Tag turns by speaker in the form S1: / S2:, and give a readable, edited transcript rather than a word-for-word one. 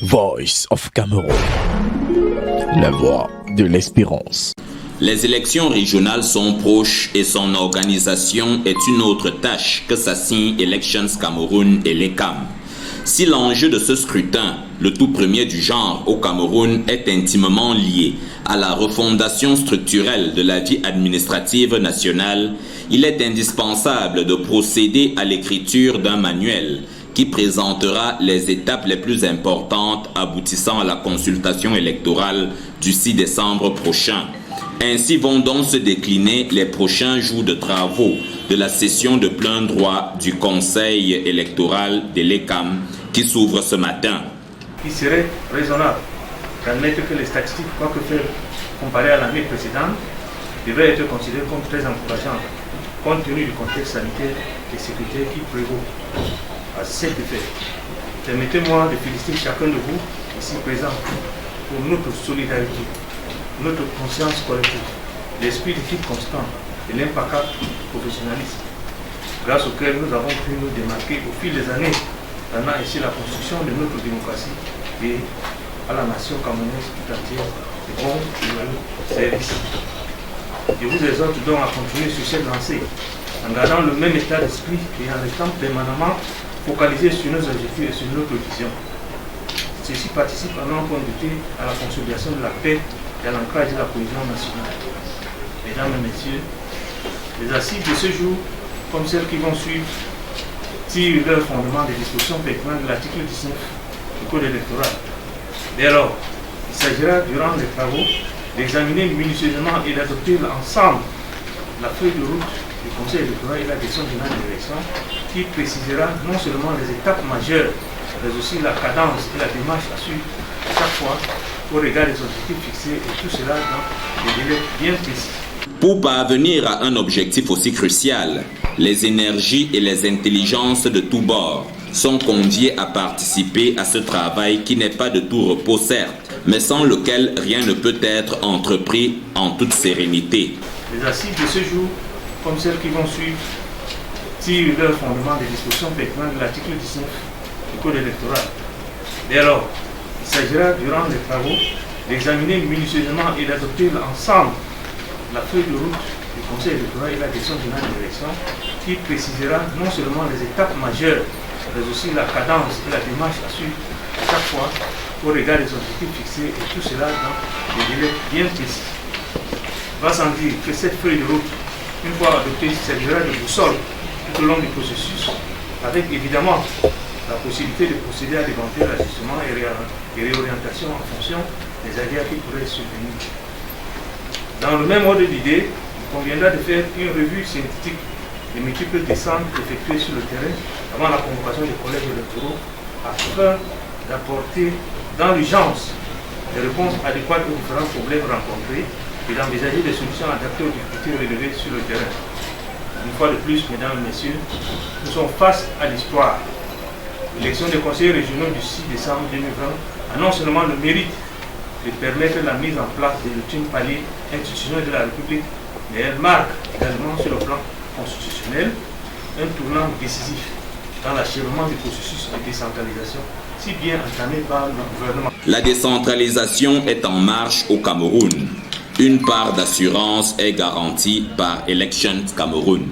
S1: Voice of Cameroon, la voix de l'espérance.
S2: Les élections régionales sont proches et son organisation est une autre tâche que s'assignent Elections Cameroun et l'ECAM. Si l'enjeu de ce scrutin, le tout premier du genre au Cameroun, est intimement lié à la refondation structurelle de la vie administrative nationale, il est indispensable de procéder à l'écriture d'un manuel qui présentera les étapes les plus importantes aboutissant à la consultation électorale du 6 décembre prochain. Ainsi vont donc se décliner les prochains jours de travaux de la session de plein droit du Conseil électoral de l'ECAM qui s'ouvre ce matin.
S3: Il serait raisonnable d'admettre que les statistiques, quoi que faire comparées à l'année précédente, devraient être considérées comme très encourageantes, compte tenu du contexte sanitaire et sécuritaire qui prévaut. À cet effet, permettez-moi de féliciter chacun de vous ici présents pour notre solidarité, notre conscience collective, l'esprit d'équipe constant et l'implacable professionnalisme, grâce auquel nous avons pu nous démarquer au fil des années, rendant ainsi la construction de notre démocratie et à la nation camerounaise tout entière de bons et loyaux services. Je vous exhorte donc à continuer sur cette lancée, en gardant le même état d'esprit et en restant permanemment focalisé sur nos objectifs et sur notre vision. Ceci participe à n'en point douter à la consolidation de la paix et à l'ancrage de la cohésion nationale. Mesdames et messieurs, les assises de ce jour, comme celles qui vont suivre, tirent leur fondement des dispositions pertinentes de l'article 19 du Code électoral. Dès lors, il s'agira, durant les travaux, d'examiner minutieusement et d'adopter ensemble la feuille de route du Conseil électoral et la direction générale des élections qui précisera non seulement les étapes majeures, mais aussi la cadence et la démarche à suivre chaque fois au regard des objectifs fixés et tout cela dans des délais bien précis.
S2: Pour parvenir à un objectif aussi crucial, les énergies et les intelligences de tous bords sont conviées à participer à ce travail qui n'est pas de tout repos certes, mais sans lequel rien ne peut être entrepris en toute sérénité.
S3: Les assises de ce jour, comme celles qui vont suivre, tirent leur fondement des dispositions pertinentes de l'article 19 du Code électoral. Dès lors, il s'agira, durant les travaux, d'examiner minutieusement et d'adopter ensemble la feuille de route du Conseil électoral et la direction générale des élections qui précisera non seulement les étapes majeures, mais aussi la cadence et la démarche à suivre chaque fois au regard des objectifs fixés et tout cela dans des délais bien précis. Va sans dire que cette feuille de route, une fois adoptée, servira de boussole tout au long du processus, avec évidemment la possibilité de procéder à d'éventuels ajustements et réorientations en fonction des aléas qui pourraient survenir. Dans le même ordre d'idée, il conviendra de faire une revue synthétique des multiples descentes effectuées sur le terrain avant la convocation des collèges électoraux afin d'apporter dans l'urgence des réponses adéquates aux différents problèmes rencontrés et d'envisager des solutions adaptées aux difficultés relevées sur le terrain. Une fois de plus, mesdames et messieurs, nous sommes face à l'histoire. L'élection des conseillers régionaux du 6 décembre 2020 a non seulement le mérite de permettre la mise en place de l'ultime palier institutionnel de la République, mais elle marque également sur le plan constitutionnel un tournant décisif dans l'achèvement du processus de décentralisation si bien entamé par le gouvernement.
S2: La décentralisation est en marche au Cameroun. Une part d'assurance est garantie par Elections Cameroun.